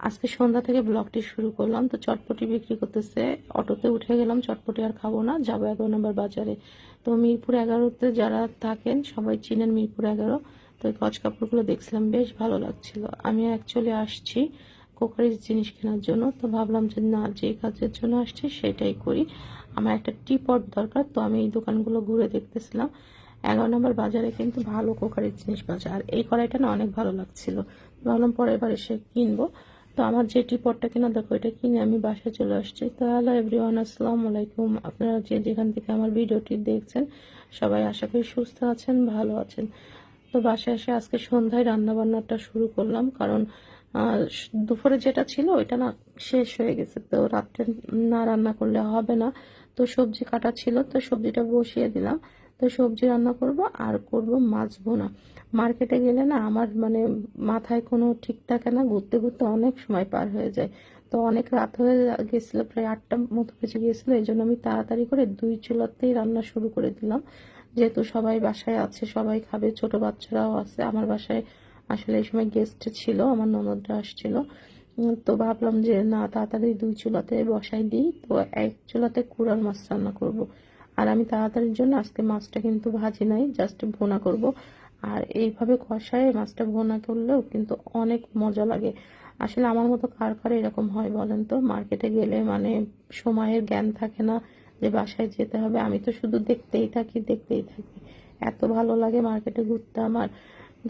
আজকে সন্ধ্যা থেকে ব্লগটি শুরু করলাম। তো চটপটি বিক্রি করতেছে, অটোতে উঠে গেলাম। চটপটি আর খাবো না, যাবো 11 নম্বর বাজারে। তো মিরপুর 11-তে যারা থাকেন সবাই চিনেন মিরপুর 11। তো এই কচ কাপড়গুলো দেখছিলাম, বেশ ভালো লাগছিল। আমি অ্যাকচুয়ালি আসছি কোকারিজ জিনিস কেনার জন্য। তো ভাবলাম যে না, যে কাজের জন্য আসছি সেটাই করি। আমার একটা টি পট দরকার, তো আমি এই দোকানগুলো ঘুরে দেখতেছিলাম। 11 নম্বর বাজারে কিন্তু ভালো কোকারির জিনিস পাওয়া যায়। আর এই কড়াইটা না অনেক ভালো লাগছিল, ভাবলাম পরের বার এসে কিনবো। তো আমার যে টিপটটা কেনা দেখো, এটা কিনে আমি বাসায় চলে আসছি। তো হ্যালো এভরিওয়ান, আসসালামু আলাইকুম। আপনারা যেখান থেকে আমার ভিডিওটি দেখছেন সবাই আশা করি সুস্থ আছেন, ভালো আছেন। তো বাসায় এসে আজকে সন্ধ্যায় রান্না বান্নাটা শুরু করলাম, কারণ দুপুরে যেটা ছিল ওইটা না শেষ হয়ে গেছে। তো রাত্রে না রান্না করলে হবে না। তো সবজি কাটা ছিল, তো সবজিটা বসিয়ে দিলাম। তো সবজি রান্না করব আর করব মাছ ভুনা। মার্কেটে গেলে না আমার মানে মাথায় কোনো ঠিক থাকে না, ঘুরতে ঘুরতে অনেক সময় পার হয়ে যায়। তো অনেক রাত হয়ে গেছিল, প্রায় 8টা মতো বেজে গিয়েছিল। এই জন্য আমি তাড়াতাড়ি করে 2 চুলাতেই রান্না শুরু করে দিলাম। যেহেতু সবাই বাসায় আছে, সবাই খাবে, ছোট বাচ্চারাও আছে। আমার বাসায় আসলে এই সময় গেস্ট ছিল, আমার ননদরা আসছিল। তো ভাবলাম যে না, তাড়াতাড়ি 2 চুলাতে বসাই দিই। তো এক চুলাতে কুড়াল মাছ রান্না করব। আর আমি তাড়াতাড়ির জন্য আজকে মাছটা কিন্তু ভাজি নাই, জাস্ট ভুনা করব। আর এইভাবে কষায় মাছটা ভুনা করলেও কিন্তু অনেক মজা লাগে। আসলে আমার মতো কার কার এরকম হয় বলেন তো? মার্কেটে গেলে মানে সময়ের জ্ঞান থাকে না যে বাসায় যেতে হবে। আমি তো শুধু দেখতেই থাকি, দেখতেই থাকি। এত ভালো লাগে মার্কেটে ঘুরতে আমার।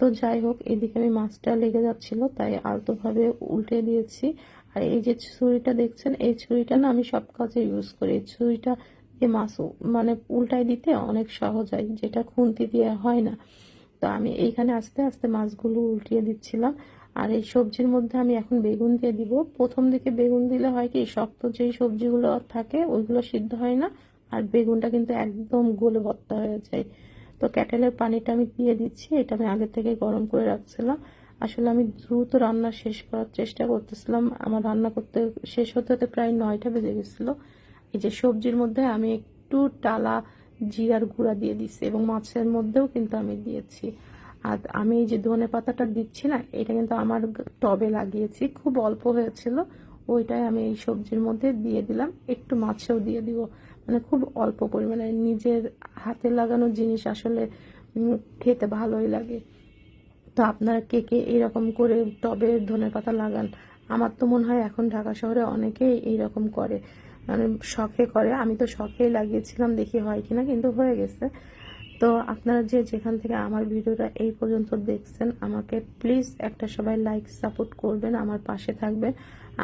তো যাই হোক, এদিকে আমি মাছটা লেগে যাচ্ছিল, তাই আলতোভাবে উল্টে দিয়েছি। আর এই যে ছুরিটা দেখছেন, এই ছুরিটা না আমি সব কাজে ইউজ করি। এই ছুরিটা দিয়ে মাছ মানে উল্টাই দিতে অনেক সহজ হয়, যেটা খুন্তি দিয়ে হয় না। তো আমি এইখানে আস্তে আস্তে মাছগুলো উল্টিয়ে দিচ্ছিলাম। আর এই সবজির মধ্যে আমি এখন বেগুন দিয়ে দিব। প্রথম দিকে বেগুন দিলে হয় কি, শক্ত যেই সবজিগুলো থাকে ওইগুলো সিদ্ধ হয় না, আর বেগুনটা কিন্তু একদম গলে ভর্তা হয়ে যায়। তো কেটেলের পানিটা আমি দিয়ে দিচ্ছি, এটা আমি আগে থেকে গরম করে রাখছিলাম। আসলে আমি দ্রুত রান্না শেষ করার চেষ্টা করতেছিলাম। আমার রান্না করতে শেষ হতে হতে প্রায় 9টা বেজে গেছিল। এই যে সবজির মধ্যে আমি একটু টালা জিরার গুঁড়া দিয়ে দিচ্ছি, এবং মাছের মধ্যেও কিন্তু আমি দিয়েছি। আর আমি এই যে ধনে পাতাটা দিচ্ছি না, এটা কিন্তু আমার টবে লাগিয়েছি, খুব অল্প হয়েছিল, ওইটাই আমি এই সবজির মধ্যে দিয়ে দিলাম। একটু মাছেও দিয়ে দিব, মানে খুব অল্প পরিমাণে। নিজের হাতে লাগানো জিনিস আসলে খেতে ভালোই লাগে। তো আপনারা কে কে এরকম করে টবে ধনেপাতা লাগান? আমার তো মনে হয় এখন ঢাকা শহরে অনেকেই এইরকম করে, মানে শখে করে। আমি তো শখেই লাগিয়েছিলাম, দেখি হয় কিনা, কিন্তু হয়ে গেছে। তো আপনারা যে যেখান থেকে আমার ভিডিওটা এই পর্যন্ত দেখছেন, আমাকে প্লিজ একটা সবাই লাইক সাপোর্ট করবেন, আমার পাশে থাকবেন।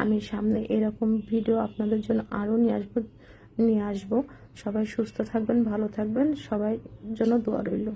আমি সামনে এরকম ভিডিও আপনাদের জন্য আরও নিয়ে আসবো। সবাই সুস্থ থাকবেন, ভালো থাকবেন, সবাই জন্য দোয়া রইল।